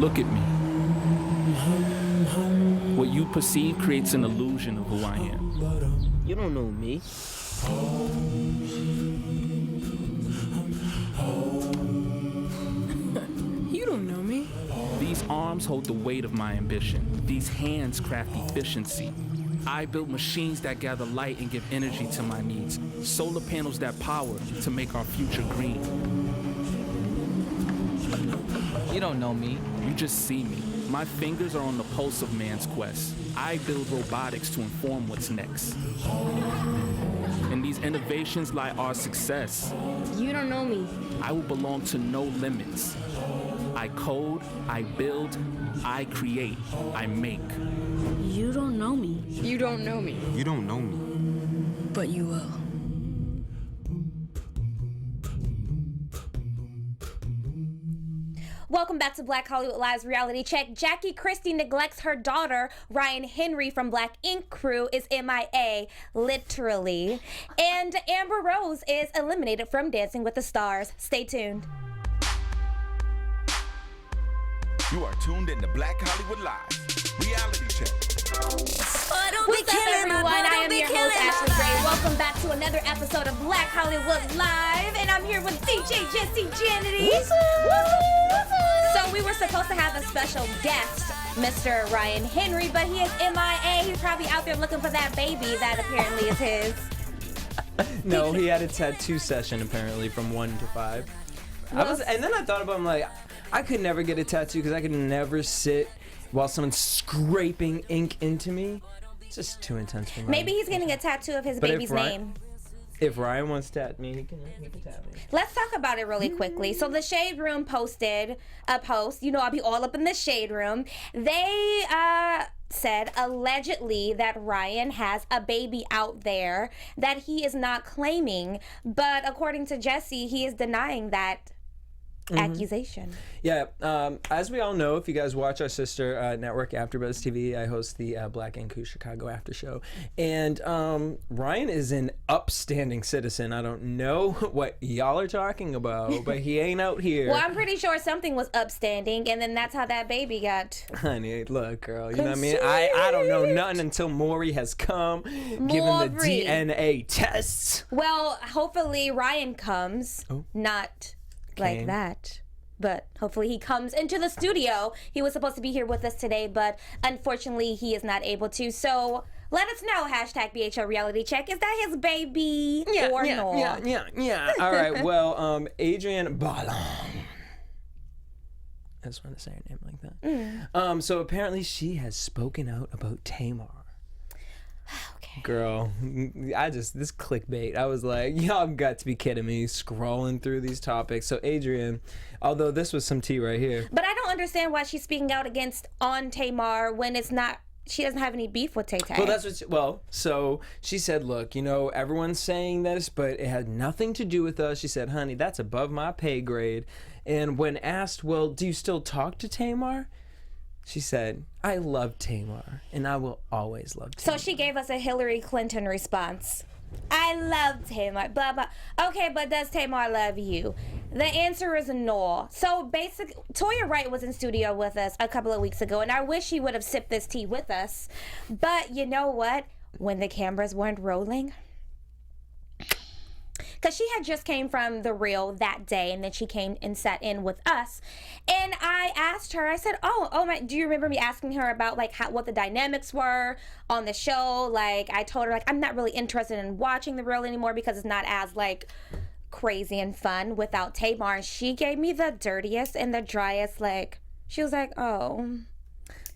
Look at me. What you perceive creates an illusion of who I am. You don't know me. You don't know me. These arms hold the weight of my ambition. These hands craft efficiency. I build machines that gather light and give energy to my needs. Solar panels that power to make our future green. You don't know me. You just see me. My fingers are on the pulse of man's quest. I build robotics to inform what's next. In these innovations lie our success. You don't know me. I will belong to no limits. I code, I build, I create, I make. You don't know me. You don't know me. You don't know me. But you will. Welcome back to Black Hollywood Live's Reality Check. Jackie Christie neglects her daughter. Ryan Henry from Black Ink Crew is MIA, literally. And Amber Rose is eliminated from Dancing with the Stars. Stay tuned. You are tuned in to Black Hollywood Live Reality Check. What's up, everyone? I am your host, Ashley Gray. Welcome back to another episode of Black Hollywood Live. And I'm here with DJ Jesse Janity. So we were supposed to have a special guest, Mr. Ryan Henry, but he is MIA. He's probably out there looking for that baby that apparently is his. No, he had a tattoo session apparently from 1 to 5. And then I thought about him like, I could never get a tattoo because I could never sit while someone's scraping ink into me. It's just too intense for me. Maybe he's getting a tattoo of his baby's name. If Ryan wants to tat me, he can tat me. Let's talk about it really quickly. So the Shade Room posted a post. You know, I'll be all up in the Shade Room. They said allegedly that Ryan has a baby out there that he is not claiming. But according to Jesse, he is denying that accusation. Yeah, as we all know, if you guys watch our sister network AfterBuzz TV, I host the Black Ink Crew Chicago After Show, and Ryan is an upstanding citizen. I don't know what y'all are talking about, but he ain't out here. Well, I'm pretty sure something was upstanding, and then that's how that baby got. Honey, look, girl, you know what I mean? I don't know nothing until Maury has come, given the DNA tests. Well, hopefully Ryan comes, not like that, but hopefully he comes into the studio. He was supposed to be here with us today, but unfortunately he is not able to. So let us know, hashtag BHL Reality Check. Is that his baby or not? Yeah. All right, well, Adrienne Bailon. I just want to say her name like that. So apparently she has spoken out about Tamar. Girl, this clickbait. I was like, y'all got to be kidding me, scrolling through these topics. So Adrienne, although this was some tea right here. But I don't understand why she's speaking out against on Tamar when it's not, she doesn't have any beef with Tay-Tay. Well, that's what so she said, look, you know, everyone's saying this, but it had nothing to do with us. She said, honey, that's above my pay grade. And when asked, well, do you still talk to Tamar? She said, I love Tamar, and I will always love Tamar. So she gave us a Hillary Clinton response. I love Tamar, blah, blah. Okay, but does Tamar love you? The answer is no. So basically, Toya Wright was in studio with us a couple of weeks ago, and I wish he would have sipped this tea with us. But you know what? When the cameras weren't rolling, because she had just came from The Real that day, and then she came and sat in with us. And I asked her, I said, oh my, do you remember me asking her about like what the dynamics were on the show? Like I told her like I'm not really interested in watching The Real anymore because it's not as like crazy and fun without Tamar. And she gave me the dirtiest and the driest, like, she was like, oh.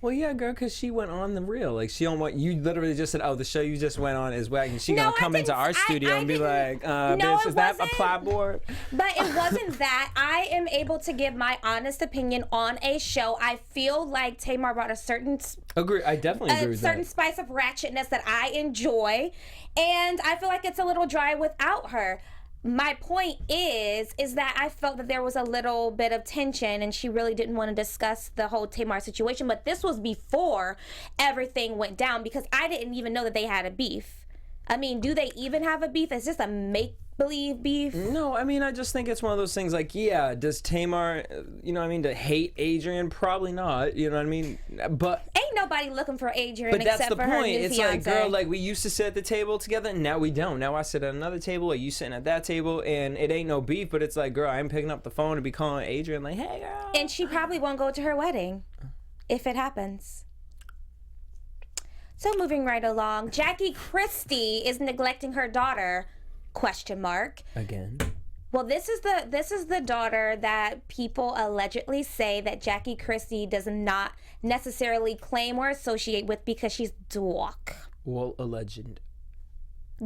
Well, yeah, girl, because she went on The Real. Like, she don't want, you literally just said, oh, the show you just went on is whack, and she gonna come into our studio and be like, bitch, is that a plot board? But it wasn't that. I am able to give my honest opinion on a show. I feel like Tamar brought a certain... I definitely agree with that. A certain spice of ratchetness that I enjoy, and I feel like it's a little dry without her. My point is that I felt that there was a little bit of tension and she really didn't want to discuss the whole Tamar situation, but this was before everything went down because I didn't even know that they had a beef. I mean, do they even have a beef? It's just a make-believe beef. No, I mean, I just think it's one of those things like, yeah, does Tamar, you know what I mean, to hate Adrian? Probably not, you know what I mean? But Ain't nobody looking for Adrian But that's except the for her point. new It's fiance. like, girl, like we used to sit at the table together, and now we don't. Now I sit at another table, or you sitting at that table, and it ain't no beef. But it's like, girl, I'm picking up the phone and be calling Adrian like, hey, girl. And she probably won't go to her wedding if it happens. So moving right along, Jackie Christie is neglecting her daughter? Question mark. Again. Well, this is the daughter that people allegedly say that Jackie Christie does not necessarily claim or associate with because she's dark. Well, a legend.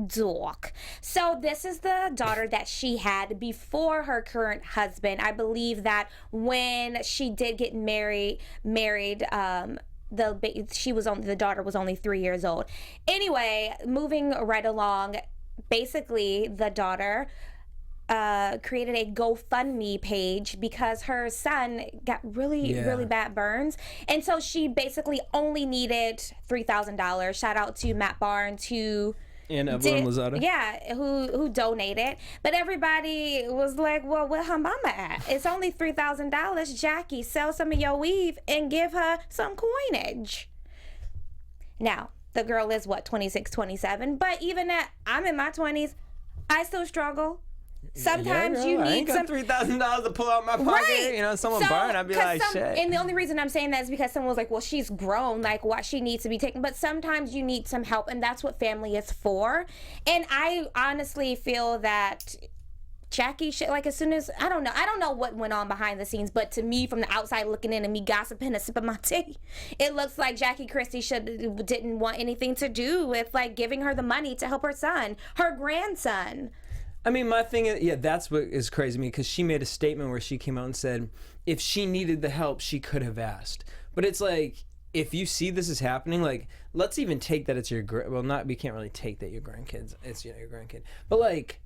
Dork. So this is the daughter that she had before her current husband. I believe that when she did get married, the daughter was only 3 years old. Anyway, moving right along, basically the daughter created a GoFundMe page because her son got really bad burns, and so she basically only needed $3,000. Shout out to Matt Barnes And Evelyn Lozada. Yeah, who donated. But everybody was like, well, where her mama at? It's only $3,000. Jackie, sell some of your weave and give her some coinage. Now, the girl is, 26, 27? But even at, I'm in my 20s, I still struggle. Sometimes you I need ain't got some $3,000 to pull out my pocket. Right. You know, someone burn, I'd be like, shit. And the only reason I'm saying that is because someone was like, well, she's grown, like, what she needs to be taken. But sometimes you need some help, and that's what family is for. And I honestly feel that Jackie should, like, as soon as, I don't know what went on behind the scenes, but to me, from the outside looking in and me gossiping and sipping my tea, it looks like Jackie Christie didn't want anything to do with, like, giving her the money to help her son, her grandson. I mean, my thing is, yeah, that's what is crazy to me, because she made a statement where she came out and said if she needed the help, she could have asked. But it's like, if you see this is happening, like, let's even take that it's your, we can't really take that your grandkids, it's, your grandkid. But, like,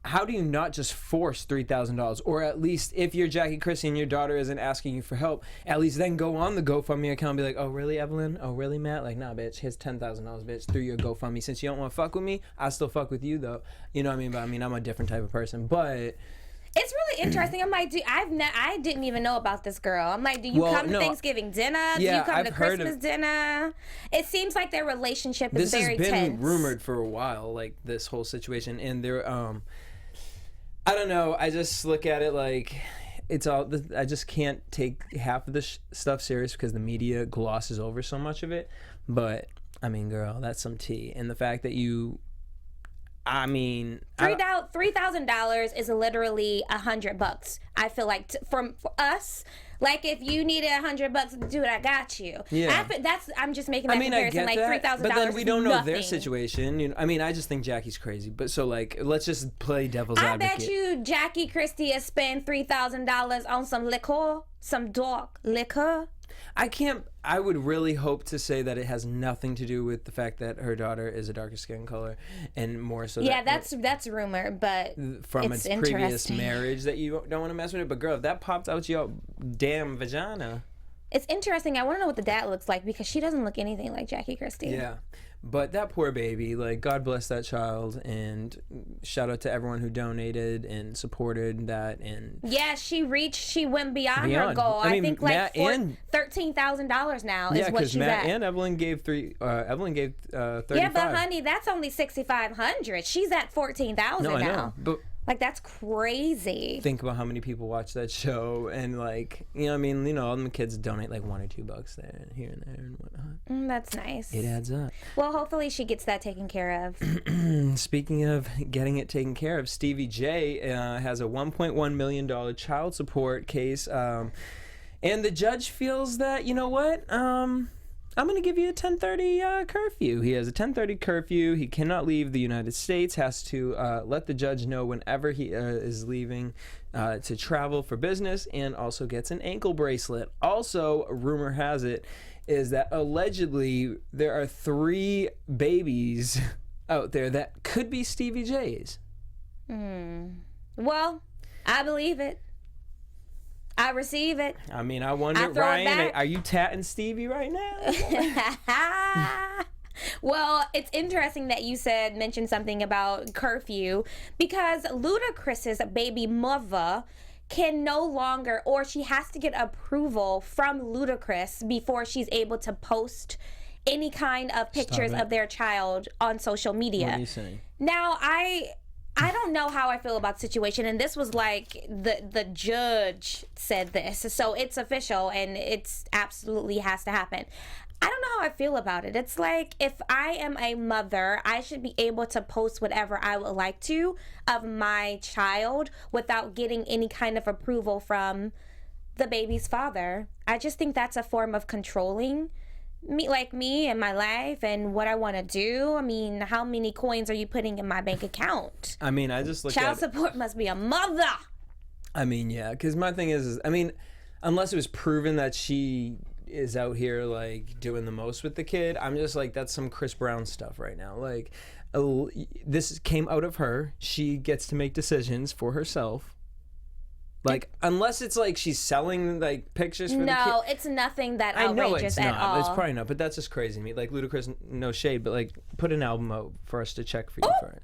how do you not just force $3,000? Or at least, if you're Jackie Christie and your daughter isn't asking you for help, at least then go on the GoFundMe account and be like, oh, really, Evelyn? Oh, really, Matt? Like, nah, bitch, here's $10,000, bitch, through your GoFundMe. Since you don't want to fuck with me, I still fuck with you, though. You know what I mean? But, I mean, I'm a different type of person. But it's really interesting. I'm like, I didn't even know about this girl. I'm like, do you come to Thanksgiving dinner? Do you come to Christmas dinner? It seems like their relationship is very tense. This has been rumored for a while, like, this whole situation. And they're, I don't know. I just look at it like it's all. I just can't take half of this stuff serious because the media glosses over so much of it. But I mean, girl, that's some tea. And the fact that you, I mean, $3,000 is literally $100. I feel like for us. Like, if you needed $100, dude, I got you. Yeah. I'm just making that comparison. Like, $3,000. But then we don't know their nothing. situation. You know, I mean, I just think Jackie's crazy. But so, like, let's just play devil's advocate. I bet you Jackie Christie has spent $3,000 on some liquor, some dark liquor. I would really hope to say that it has nothing to do with the fact that her daughter is a darker skin color, and more so. Yeah, that's rumor, but from it's a previous marriage that you don't want to mess with it. But girl, if that pops out your damn vagina. It's interesting. I want to know what the dad looks like because she doesn't look anything like Jackie Christie. Yeah. But that poor baby, like, God bless that child, and shout out to everyone who donated and supported that. And yeah, she went beyond her goal. I think like $13,000 now is what she's Matt at. and Evelyn gave $35,000. Yeah, but honey, that's only $6,500. She's at $14,000 no, I now. know. But like, that's crazy. think about how many people watch that show, and, like, you know, I mean, you know, all the kids donate like $1 or $2 there and here and there and whatnot. That's nice. It adds up. Well, hopefully she gets that taken care of. Speaking of getting it taken care of, Stevie J has a $1.1 million child support case, and the judge feels that, you know what, I'm going to give you a 10:30 curfew. He has a 10:30 curfew. He cannot leave the United States, has to let the judge know whenever he is leaving to travel for business, and also gets an ankle bracelet. Also, rumor has it, is that allegedly there are 3 babies out there that could be Stevie J's. Well, I believe it. I receive it. I mean, I wonder, Ryan, are you tatting Stevie right now? Well, it's interesting that you mentioned something about curfew, because Ludacris's baby mother can no longer, or she has to get approval from Ludacris before she's able to post any kind of pictures of their child on social media. What are you saying? Now, I don't know how I feel about the situation, and this was like the judge said this, so it's official and it's absolutely has to happen. I don't know how I feel about it. It's like, if I am a mother, I should be able to post whatever I would like to of my child without getting any kind of approval from the baby's father. I just think that's a form of controlling me and my life and what I want to do. I mean, how many coins are you putting in my bank account? I mean, I just look at child support must be a mother. I mean, yeah, because my thing is, I mean, unless it was proven that she is out here like doing the most with the kid, I'm just like, that's some Chris Brown stuff right now. Like, this came out of her. She gets to make decisions for herself. Like, unless it's like she's selling like pictures for the kid. No, it's nothing that I know outrageous it's at not. all. It's probably not, but that's just crazy to me. Like, Ludacris, no shade, but like, put an album out for us to check for you for it.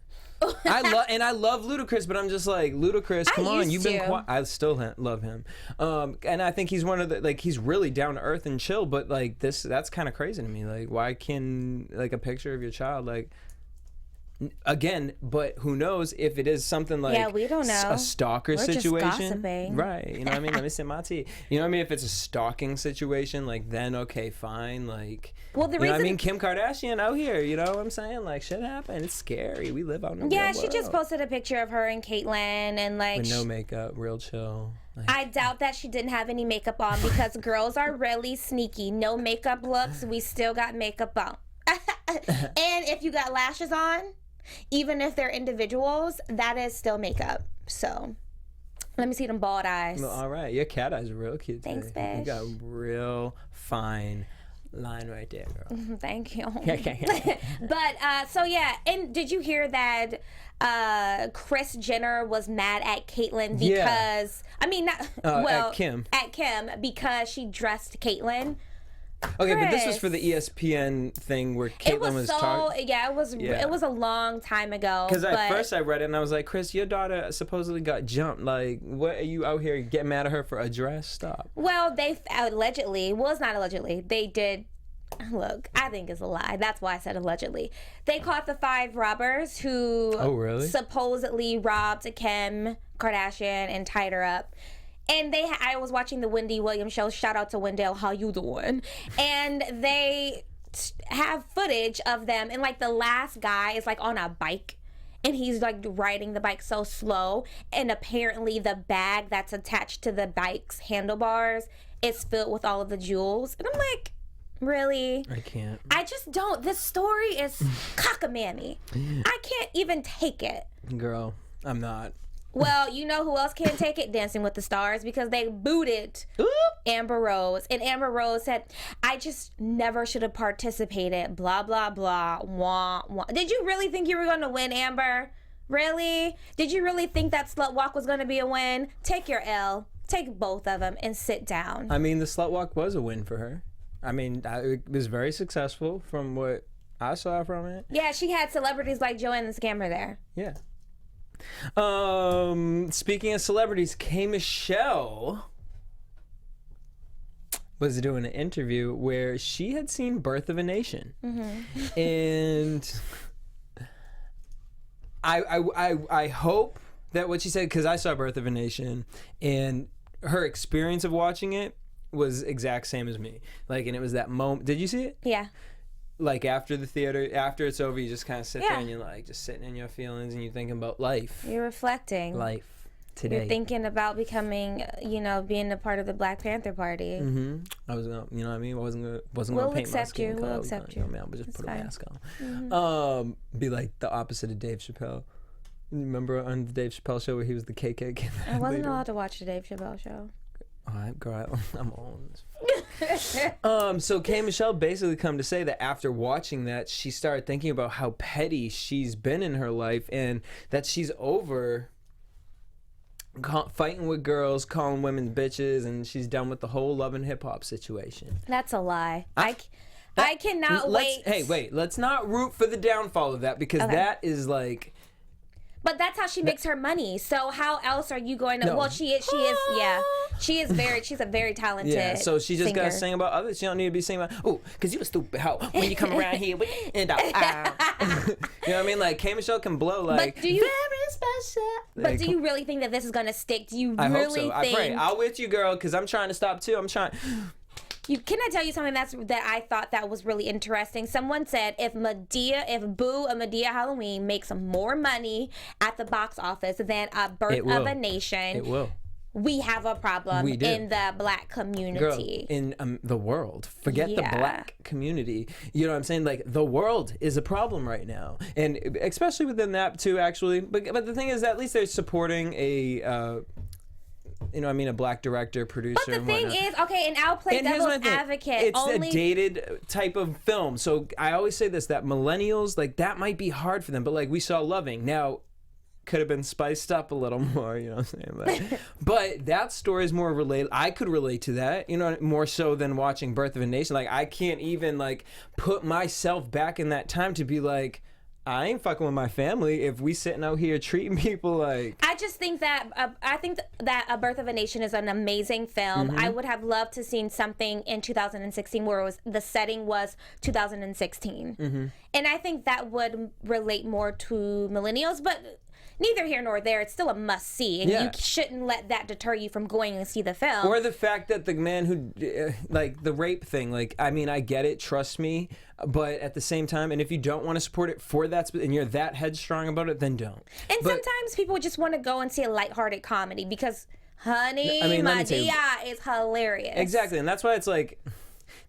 I love Ludacris, but I'm just like, Ludacris, come on, you've been quiet. I still love him, and I think he's one of the, like, he's really down to earth and chill. But like that's kind of crazy to me. Like, why can like a picture of your child, like, again, but who knows if it is something like, we don't know, a stalker We're situation, just gossiping. right? You know what I mean? Let me sip my tea. You know what I mean? If it's a stalking situation, like, then okay, fine. Like, well, the you reason, know what I mean? Kim Kardashian out here, you know what I'm saying? Like, shit happened. It's scary. We live out in the real she world. just posted a picture of her and Caitlyn, and like, with no makeup, real chill. Like, I doubt that she didn't have any makeup on, because girls are really sneaky. No makeup looks, we still got makeup on. And if you got lashes on, even if they're individuals, that is still makeup. So let me see them bald eyes. well, all right, your cat eyes are real cute today. Thanks, Bish. You got a real fine line right there, girl. Thank you. But so yeah, and did you hear that Kris Jenner was mad at Caitlyn because I mean, not at Kim because she dressed Caitlyn. Okay, but this was for the ESPN thing where Caitlyn was talking. Yeah, it was a long time ago. Because at first I read it and I was like, Chris, your daughter supposedly got jumped. Like, what are you out here getting mad at her for a dress? Stop. Well, they allegedly, well, it's not allegedly, they did. Look, I think it's a lie. That's why I said allegedly. They caught the 5 robbers who supposedly robbed Kim Kardashian and tied her up. And I was watching the Wendy Williams show. Shout out to Wendell, how you doing? And they have footage of them, and like the last guy is like on a bike, and he's like riding the bike so slow, and apparently the bag that's attached to the bike's handlebars is filled with all of the jewels. And I'm like, really? I can't. I just don't. This story is cockamamie. I can't even take it. Girl, I'm not. Well, you know who else can't take it? Dancing with the Stars, because they booted Amber Rose. And Amber Rose said, I just never should have participated. Blah, blah, blah. Wah, wah. Did you really think you were going to win, Amber? Really? Did you really think that Slut Walk was going to be a win? Take your L. Take both of them and sit down. I mean, the Slut Walk was a win for her. I mean, it was very successful from what I saw from it. Yeah, she had celebrities like Joanne the Scammer there. Yeah. Speaking of celebrities, K. Michelle was doing an interview where she had seen Birth of a Nation, and I hope that what she said, because I saw Birth of a Nation, and her experience of watching it was exact same as me. Like, and it was that moment. Did you see it? Yeah. Like, after the theater, after it's over, you just kind of sit there and you're like just sitting in your feelings and you're thinking about life. You're reflecting. Life today. You're thinking about becoming, being a part of the Black Panther Party. I was gonna, you know what I mean? I wasn't gonna paint my skin color. We'll accept you. I mean, I would just put a mask on. Be like the opposite of Dave Chappelle. You remember on the Dave Chappelle show where he was the KKK? I wasn't allowed to watch the Dave Chappelle show. All right, girl, I'm on. So K. Michelle basically come to say that after watching that, she started thinking about how petty she's been in her life, and that she's over fighting with girls, calling women bitches, and she's done with the whole love and hip hop situation. That's a lie. I cannot wait. Hey, wait. Let's not root for the downfall of that because that is like. But that's how she makes her money. So how else are you going to? No. Well, she is. Yeah, she's a very talented. Yeah. So she just got to singer. sing about others. She don't need to be singing about. Oh, because you a stupid hoe when you come around here with and you know what I mean? Like K Michelle can blow like. But do you very special? But do you really think that this is going to stick? Do you I really hope so. think? I pray. I'll with you, girl, because I'm trying to stop too. I'm trying. Can I tell you something that I thought that was really interesting? Someone said if Boo and Madea Halloween makes more money at the box office than A Birth of a Nation, it will. We have a problem in the black community. Girl, in the world. Forget the black community. You know what I'm saying? Like, the world is a problem right now. And especially within that, too, actually. But the thing is, at least they're supporting a... a black director, producer, But the thing is, okay, and I'll play devil's advocate. It's a dated type of film. So I always say this, that millennials, like, that might be hard for them. But, like, we saw Loving. Now, could have been spiced up a little more, you know what I'm saying? But that story is more relatable. I could relate to that, more so than watching Birth of a Nation. Like, I can't even, like, put myself back in that time to be like, I ain't fucking with my family if we sitting out here treating people like. I just think that that A Birth of a Nation is an amazing film. I would have loved to seen something in 2016 where the setting was 2016, and I think that would relate more to millennials. But neither here nor there. It's still a must see, and you shouldn't let that deter you from going and see the film. Or the fact that the man who, like the rape thing, like, I mean, I get it, trust me, but at the same time, and if you don't want to support it for that, and you're that headstrong about it, then don't. And sometimes people just want to go and see a lighthearted comedy because, honey, Madea is hilarious. Exactly, and that's why it's like,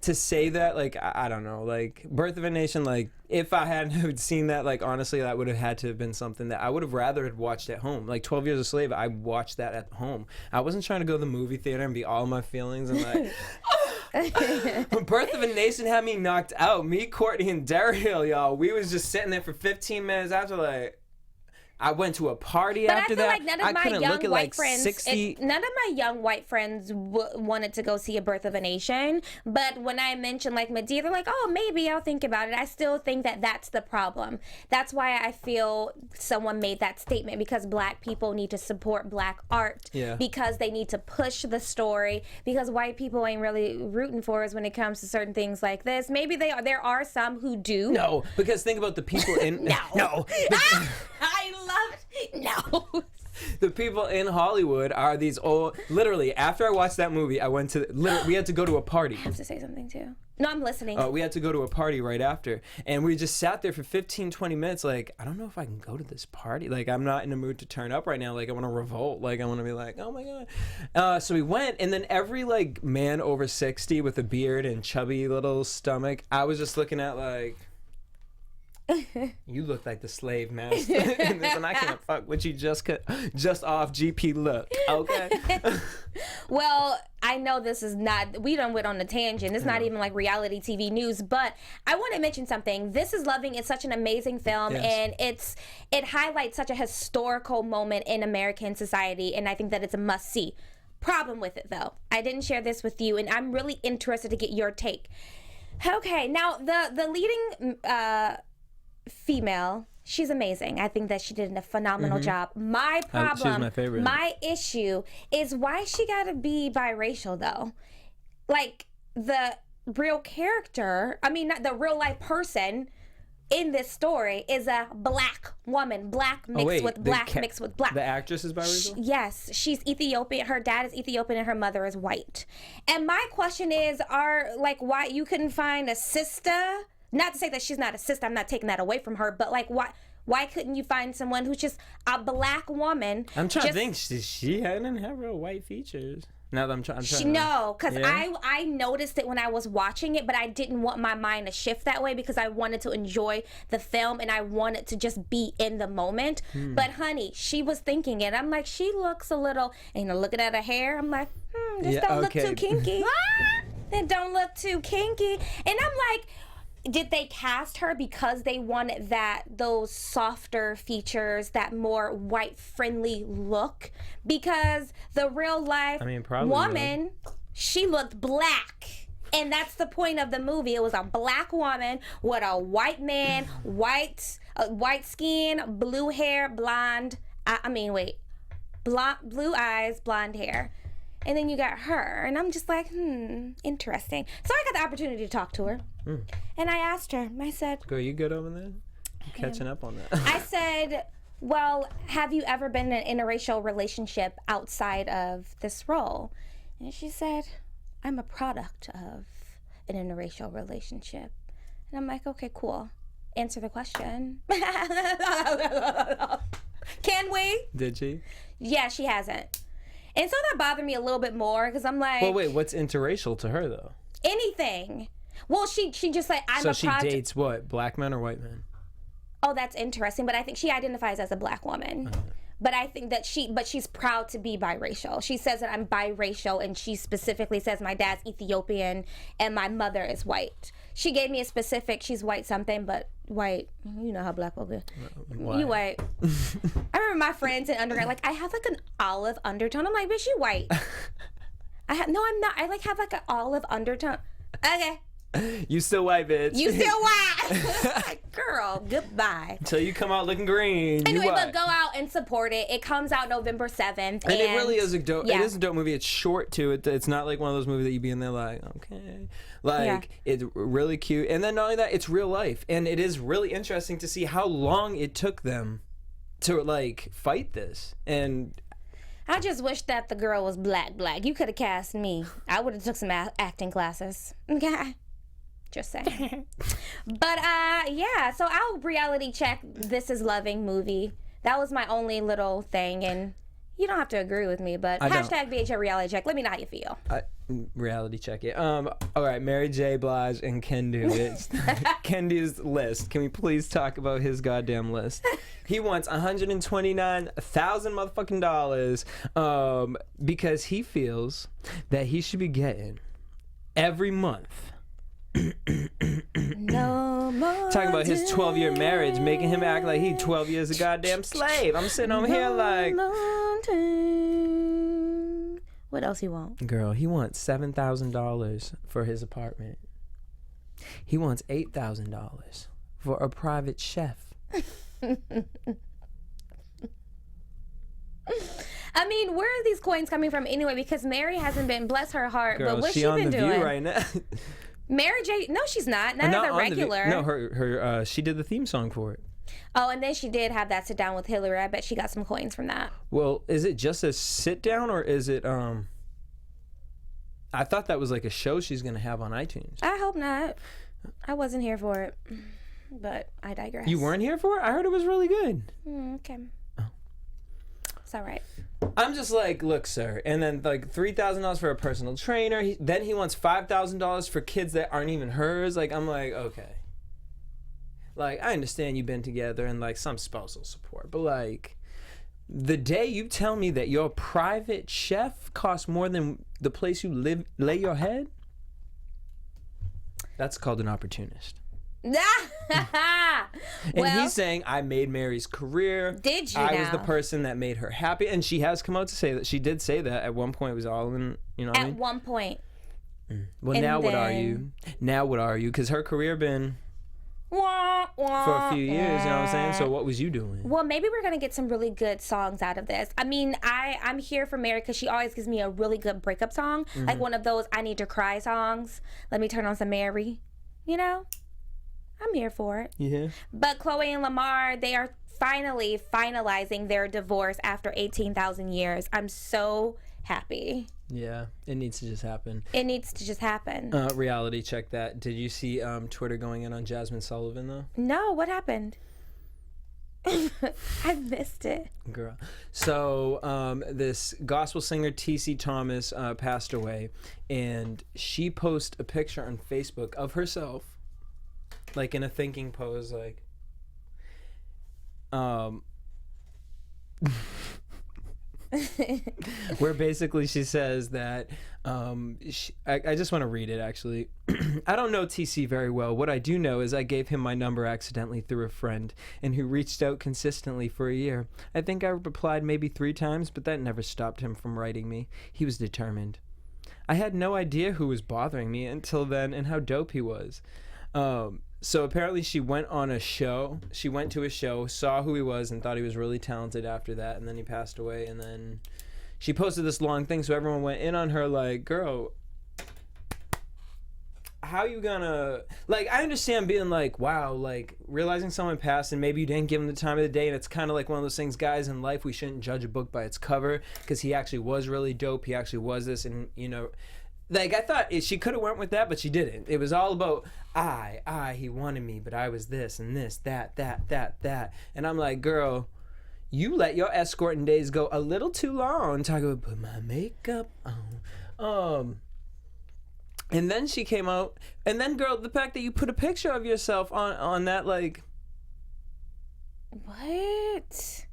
to say that, like, I don't know, like, Birth of a Nation, like, if I hadn't seen that, like, honestly, that would have had to have been something that I would have rather had watched at home. Like, 12 Years a Slave, I watched that at home. I wasn't trying to go to the movie theater and be all my feelings and, like... Birth of a Nation had me knocked out. Me, Courtney, and Daryl, y'all, we was just sitting there for 15 minutes after, like... I went to a party after that. But I feel like none of my young white friends, none of my young white friends wanted to go see A Birth of a Nation. But when I mentioned like Madea, they're like, "Oh, maybe I'll think about it." I still think that that's the problem. That's why I feel someone made that statement, because black people need to support black art. Yeah. Because they need to push the story. Because white people ain't really rooting for us when it comes to certain things like this. Maybe they are. There are some who do. No, because think about the people in no. I love it. No. The people in Hollywood are these old. Literally, after I watched that movie, I went to. We had to go to a party. I have to say something too. No, I'm listening. We had to go to a party right after, and we just sat there for 15, 20 minutes. Like, I don't know if I can go to this party. Like, I'm not in the mood to turn up right now. Like, I want to revolt. Like, I want to be like, oh my god. So we went, and then every like man over 60 with a beard and chubby little stomach, I was just looking at like. You look like the slave master in this, and I can't fuck with you just off GP look, okay? Well, I know this is not, we done went on a tangent. It's not even like reality TV news, but I want to mention something. This Is Loving is such an amazing film, and it highlights such a historical moment in American society, and I think that it's a must-see. Problem with it, though, I didn't share this with you, and I'm really interested to get your take. Okay, now the leading female, she's amazing. I think that she did a phenomenal job. My problem, she's my favorite. My issue is why she gotta be biracial though. Like the real character, I mean not the real life person in this story is a black woman, black mixed with black mixed with black. The actress is biracial? Yes, she's Ethiopian. Her dad is Ethiopian and her mother is white. And my question is, why you couldn't find a sister? Not to say that she's not a sister, I'm not taking that away from her, but like why couldn't you find someone who's just a black woman? I'm trying to think, she didn't have real white features. Now that I'm trying no, because I noticed it when I was watching it, but I didn't want my mind to shift that way because I wanted to enjoy the film and I wanted to just be in the moment. But honey, she was thinking it. I'm like, she looks a little, looking at her hair, I'm like, this don't look too kinky. It don't look too kinky. And I'm like, did they cast her because they wanted those softer features, that more white friendly look? Because the real life woman, she looked black. And that's the point of the movie. It was a black woman with a white man, white skin, blue hair, blonde. Blue eyes, blonde hair. And then you got her. And I'm just like, interesting. So I got the opportunity to talk to her. And I asked her, I said, Girl, you good over there? I'm catching up on that. I said, well, have you ever been in an interracial relationship outside of this role? And she said, I'm a product of an interracial relationship. And I'm like, okay, cool. Answer the question. Can we? Did she? Yeah, she hasn't. And so that bothered me a little bit more because I'm like... Well, wait, what's interracial to her, though? Anything. Well, she just like, I'm so a product... So she dates what? Black men or white men? Oh, that's interesting. But I think she identifies as a black woman. But I think that she's proud to be biracial. She says that I'm biracial, and she specifically says my dad's Ethiopian and my mother is white. She gave me a specific, she's white something, but white, you know how black people get. You white. I remember my friends in undergrad, like, I have like an olive undertone. I'm like, bitch, you white. No, I'm not. I like have like an olive undertone. Okay. You still white, bitch. You still white. Girl, goodbye. Until you come out looking green. Anyway, you but go out and support it. It comes out November 7th. And it really is a dope. Yeah. It is a dope movie. It's short too. It's not like one of those movies that you be in there like, okay. Like, it's really cute. And then not only that, it's real life. And it is really interesting to see how long it took them to like fight this. And I just wish that the girl was black. You could have cast me. I would have took some acting classes. Okay. Just saying. But yeah, so I'll reality check This Is Loving movie. That was my only little thing, and you don't have to agree with me, but hashtag BHL reality check. Let me know how you feel. Reality check it. All right, Mary J. Blige and Kendu. It's Kendu's list. Can we please talk about his goddamn list? He wants $129,000 motherfucking dollars because he feels that he should be getting every month. No more talking about his 12-year marriage, making him act like he 12 years a goddamn slave. I'm sitting over here like, what else he want? Girl, he wants $7,000 for his apartment. He wants $8,000 for a private chef. I mean, where are these coins coming from anyway? Because Mary hasn't been, bless her heart, Girl, but what's she she on been the doing? View right now. Mary J. No, she's not. Not as a regular. No, her she did the theme song for it. Oh, and then she did have that sit down with Hillary. I bet she got some coins from that. Well, is it just a sit down or is it I thought that was like a show she's gonna have on iTunes. I hope not. I wasn't here for it, but I digress. You weren't here for it? I heard it was really good. Okay. Oh. It's all right. I'm just like, look, sir, and then like $3,000 for a personal trainer. Then he wants $5,000 for kids that aren't even hers. Like, I'm like, okay. Like, I understand you've been together and like some spousal support, but like, the day you tell me that your private chef costs more than the place you live, lay your head, that's called an opportunist. And he's saying, I made Mary's career. Did you? I was the person that made her happy. And she has come out to say that. She did say that at one point. It was all in, you know what I mean? At one point. Well, now what are you? Now what are you? Because her career been for a few years, you know what I'm saying? So what was you doing? Well, maybe we're going to get some really good songs out of this. I mean, I'm here for Mary because she always gives me a really good breakup song. Like one of those I need to cry songs. Let me turn on some Mary, you know? I'm here for it. Yeah. But Khloe and Lamar, they are finally finalizing their divorce after 18,000 years. I'm so happy. Yeah, it needs to just happen. It needs to just happen. Reality check that. Did you see Twitter going in on Jasmine Sullivan, though? No, what happened? I missed it. Girl. So this gospel singer T.C. Thomas passed away, and she posted a picture on Facebook of herself, like in a thinking pose, like where basically she says that I just want to read it actually. I don't know TC very well. What I do know is I gave him my number accidentally through a friend and who reached out consistently for a year. I think I replied maybe 3 times, but that never stopped him from writing me. He was determined. I had no idea who was bothering me until then and how dope he was. So apparently she went on a show. She went to a show, saw who he was, and thought he was really talented after that. And then he passed away. And then she posted this long thing, so everyone went in on her like, girl, how you gonna... Like, I understand being like, wow, like, realizing someone passed and maybe you didn't give him the time of the day. And it's kind of like one of those things, guys, in life, we shouldn't judge a book by its cover because he actually was really dope. He actually was this. And, you know... Like, I thought she could have went with that, but she didn't. It was all about, he wanted me, but I was this and this, that. And I'm like, girl, you let your escorting days go a little too long. Talking about, put my makeup on. And then she came out, and then, girl, the fact that you put a picture of yourself on that, like... What?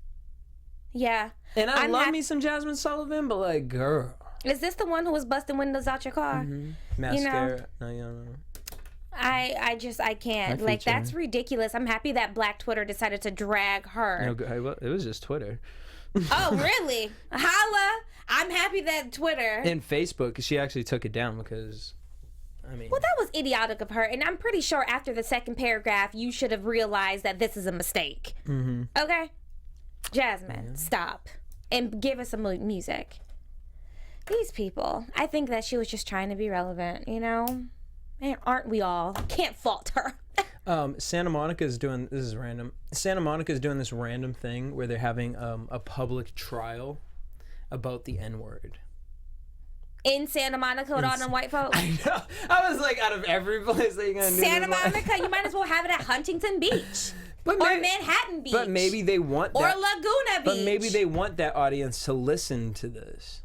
Yeah. And I love me some Jasmine Sullivan, but, like, girl... Is this the one who was busting windows out your car? Mm-hmm. Mascara. No. I can't. Like, that's ridiculous. I'm happy that Black Twitter decided to drag her. No, it was just Twitter. Oh, really? Holla! I'm happy that Twitter... And Facebook, she actually took it down because, I mean... Well, that was idiotic of her. And I'm pretty sure after the second paragraph, you should have realized that this is a mistake. Mm-hmm. Okay? Jasmine, stop. And give us some music. These people, I think that she was just trying to be relevant, you know? Man, aren't we all? Can't fault her. Santa Monica is doing, this is random. Santa Monica is doing this random thing where they're having a public trial about the N-word. In Santa Monica with all them white folks? I know. I was like, out of every place that you're going to do Santa this, Monica, you might as well have it at Huntington Beach. But or Manhattan Beach. But maybe they want that. Or Laguna Beach. But maybe they want that audience to listen to this.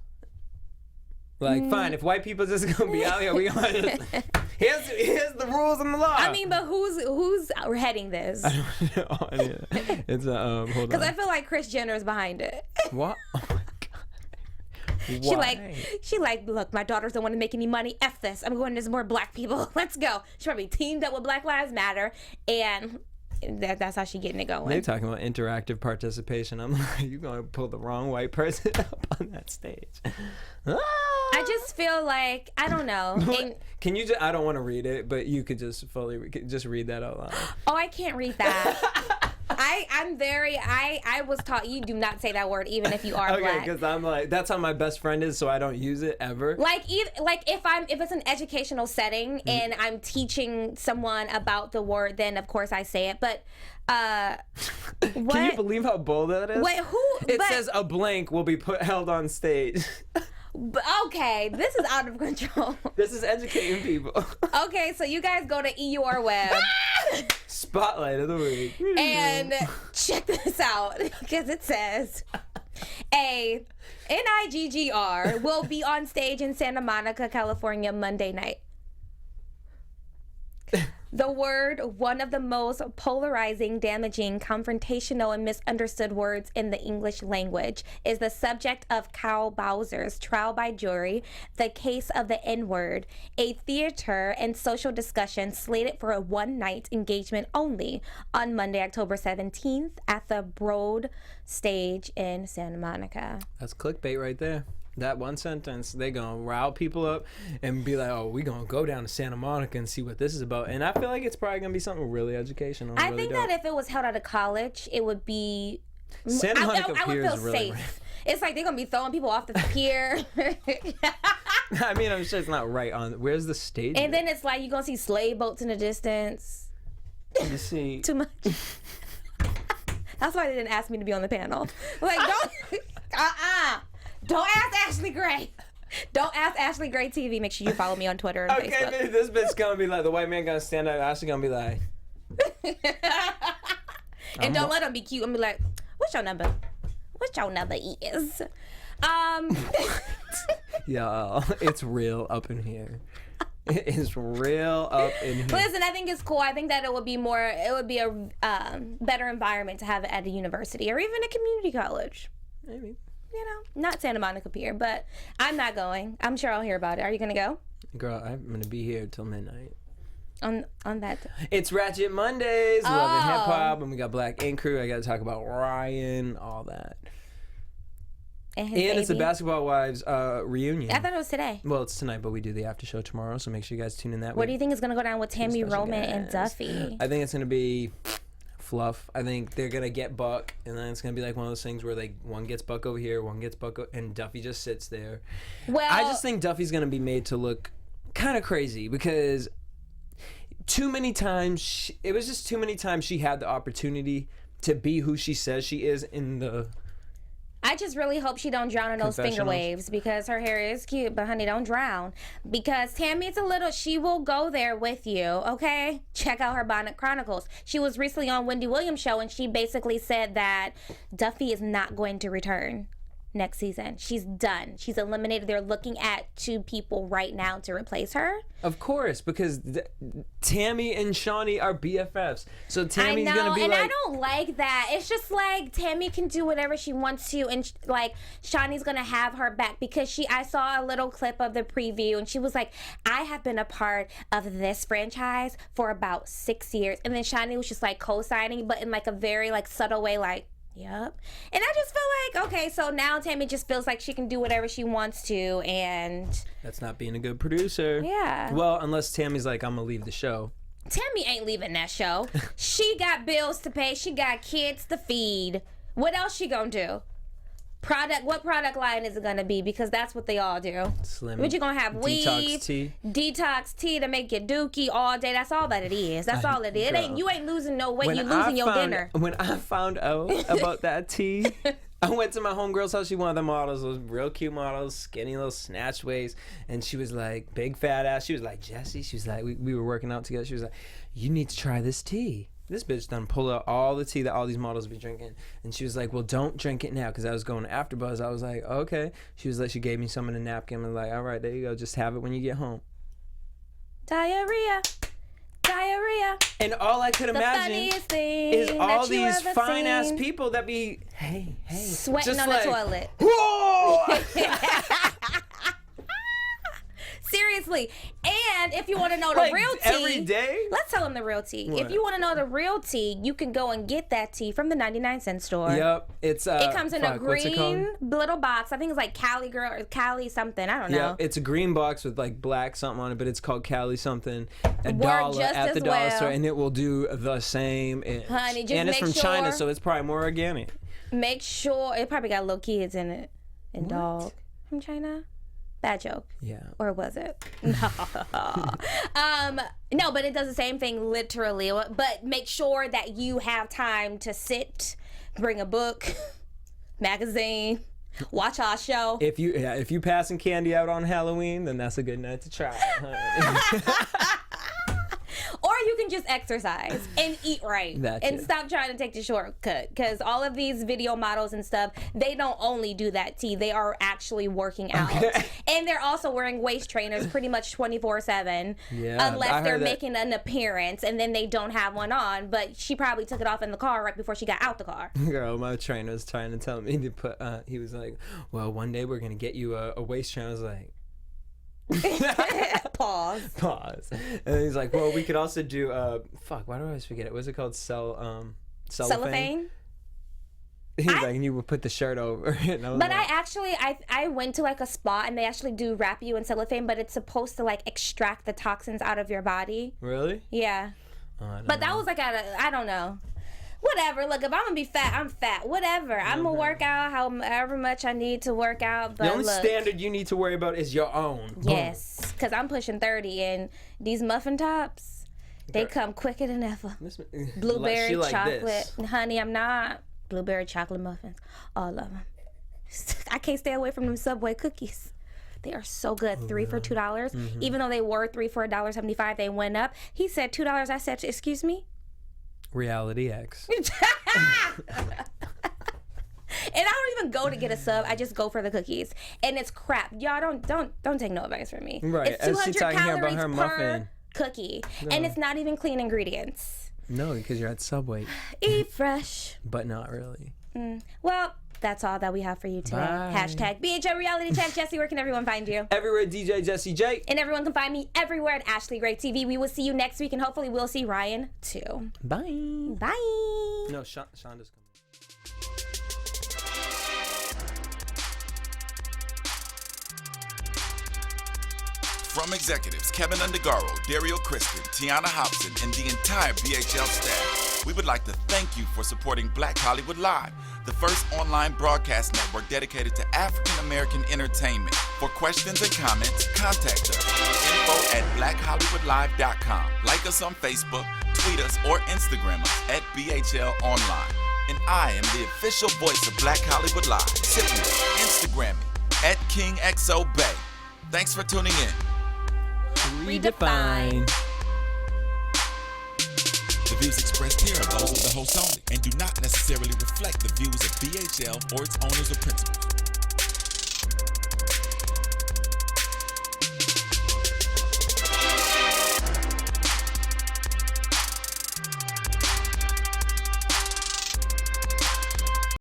Like, fine, if white people just gonna be out here, we gonna just, here's the rules and the law. I mean, but who's heading this? I don't know. It's hold on. Because I feel like Kris Jenner is behind it. What? Oh my God. Why? She like, look, my daughters don't want to make any money. F this. I'm going to more black people. Let's go. She probably teamed up with Black Lives Matter, and that's how she getting it going. They're talking about interactive participation. I'm like, you're gonna pull the wrong white person up on that stage. I just feel like, I don't know. Can you just, I don't want to read it, but you could just just read that out loud. Oh, I can't read that. I was taught you do not say that word even if you are black. Okay, because I'm like, that's how my best friend is, so I don't use it ever. Like if it's an educational setting and I'm teaching someone about the word, then of course I say it. But what? Can you believe how bold that is? Wait, who? It says a blank will be held on stage. Okay, this is out of control. This is educating people. Okay, so you guys go to EUR Web. Spotlight of the week. And check this out, because it says a NIGGR will be on stage in Santa Monica, California, Monday night. The word, one of the most polarizing, damaging, confrontational, and misunderstood words in the English language, is the subject of Kyle Bowser's trial by jury, The Case of the N-Word, a theater and social discussion slated for a one-night engagement only on Monday, October 17th at the Broad Stage in Santa Monica. That's clickbait right there. That one sentence, they gonna rile people up and be like, oh, we gonna go down to Santa Monica and see what this is about. And I feel like it's probably gonna be something really educational. I think that if it was held at a college, it would be... Santa Monica I would Pier feel is really safe. It's like they're gonna be throwing people off the pier. I mean, I'm sure it's not right on... Where's the stage? And then it's like you're gonna see slave boats in the distance. You see... Too much. That's why they didn't ask me to be on the panel. Like, don't... Don't ask Ashley Gray. Don't ask Ashley Gray TV. Make sure you follow me on Twitter and Facebook. Okay, this bitch gonna be like, the white man gonna stand up, Ashley gonna be like... And don't let him be cute and be like, what's your number? What's your number is? Y'all, it's real up in here. It is real up in here. Listen, I think it's cool. I think that it would be a better environment to have it at a university or even a community college. Maybe. You know, not Santa Monica Pier, but I'm not going. I'm sure I'll hear about it. Are you gonna go? Girl, I'm gonna be here till midnight. On that. It's Ratchet Mondays, Love and Hip Hop, and we got Black Ink Crew. I gotta talk about Ryan, all that. and his And baby. it's the Basketball Wives reunion. I thought it was today. Well, it's tonight, but we do the after show tomorrow, so make sure you guys tune in that What week. do you think is going to go down with Tammy, Special Roman, and guests. Duffy? I think it's going to be fluff. I think they're going to get Buck, and then it's going to be like one of those things where like one gets Buck over here, one gets Buck, and Duffy just sits there. Well, I just think Duffy's going to be made to look kind of crazy because too many times, it was just too many times she had the opportunity to be who she says she is in the... I just really hope she don't drown in those finger Confessionals. waves because her hair is cute, but honey, don't drown. Because Tammy's a little, she will go there with you, okay? Check out her Bonnet Chronicles. She was recently on Wendy Williams' show and she basically said that Duffy is not going to return next season. She's done. She's eliminated. They're looking at 2 people right now to replace her. Of course, because Tammy and Shawnee are BFFs. So Tammy's I know, going to be and like... I don't like that. It's just like Tammy can do whatever she wants to, and like Shawnee's gonna have her back because I saw a little clip of the preview, and she was like, "I have been a part of this franchise for about 6 years," and then Shawnee was just like co-signing, but in like a very like subtle way, like. Yep. And I just feel like, okay, so now Tammy just feels like she can do whatever she wants to, and That's not being a good producer. yeah. Well, unless Tammy's like, I'm going to leave the show. Tammy ain't leaving that show. She got bills to pay. She got kids to feed. What else she gonna do? What product line is it gonna be? Because that's what they all do. Slim. What you gonna have? Detox Weed, tea. detox tea to make your dookie all day. That's all that it is. That's all it is. Girl. You ain't losing no weight. When You I losing your found- dinner. When I found out about that tea, I went to my homegirl's house. She wanted the models, those real cute models, skinny little snatch waist, and she was like, big fat ass. She was like, Jesse. She was like, we were working out together. She was like, you need to try this tea. This bitch done pull out all the tea that all these models be drinking, and she was like, well, don't drink it now, because I was going to AfterBuzz. I was like, okay. She was like, she gave me some in a napkin. I was like, all right, there you go. Just have it when you get home. Diarrhea. And all I could The imagine funniest thing is all that you these ever fine ass seen. people that be Sweating just on like, the toilet. Whoa! Seriously. And if you want to know the Like, real tea, every day? let's tell them the real tea. What? If you want to know the real tea, you can go and get that tea from the 99-cent store. Yep, it's It comes in a what's it called? green little box. I think it's like Cali Girl or Cali something. I don't know. Yeah, it's a green box with like black something on it, but it's called Cali something. $1 just at the as dollar well. store, and it will do the same. Honey, just and it's make from China, sure- so it's probably more organic. Make sure it probably got little kids in it and dog from China. Bad joke. Yeah. Or was it? No, but it does the same thing literally. But make sure that you have time to sit, bring a book, magazine, watch our show. If you passing candy out on Halloween, then that's a good night to try it. Or you can just exercise and eat right. That And too. stop trying to take the shortcut. Because all of these video models and stuff, they don't only do that tea. They are actually working out. And they're also wearing waist trainers pretty much 24/7. Yeah, I Unless heard they're that. making an appearance and then they don't have one on. But she probably took it off in the car right before she got out the car. Girl, my trainer was trying to tell me to put. He was like, "Well, one day we're gonna get you a waist trainer." I was like, Pause. pause. And he's like, "Well, we could also do fuck. Why do I always forget it? What's it called? Cellophane." Cellophane? He's like, and you would put the shirt over it. And I was But like, I went to like a spa and they actually do wrap you in cellophane, but it's supposed to like extract the toxins out of your body. really? Yeah. Oh, I don't But that know. was like I don't know. Whatever. Look, if I'm gonna be fat, I'm fat. Whatever. I'm gonna work out however much I need to work out. But the only look, standard you need to worry about is your own. yes, because I'm pushing 30, and these muffin tops, they Girl. come quicker than ever. Boom. Blueberry She like chocolate, this. honey. I'm not blueberry chocolate muffins. All of them. I can't stay away from them Subway cookies. They are so good. 3 for $2. Mm-hmm. Even though they were 3 for $1.75, they went up. He said $2. I said, excuse me. Reality X. And I don't even go to get a sub. I just go for the cookies, and it's crap. Y'all don't take no advice from me. Right, It's and she 200 talking here about calories her per muffin. cookie, and it's not even clean ingredients. No, because you're at Subway, Eat fresh. but not really. Well, that's all that we have for you today. Bye. Hashtag BHL Reality Check. Jesse, where can everyone find you? Everywhere, DJ Jesse J. And everyone can find me everywhere at Ashley Gray TV. We will see you next week, and hopefully we'll see Ryan too. Bye. Bye. No, Shonda's coming. From executives Keven Undergaro, Dario Kristen, Tiana Hobson, and the entire BHL staff, we would like to thank you for supporting Black Hollywood Live, the first online broadcast network dedicated to African American entertainment. For questions and comments, contact us. info@blackhollywoodlive.com. Like us on Facebook, tweet us, or Instagram us at BHL Online. And I am the official voice of Black Hollywood Live. Simply Instagram me at KingXOBay. Thanks for tuning in. Redefine. The views expressed here are those of the host only and do not necessarily reflect the views of BHL or its owners or principals.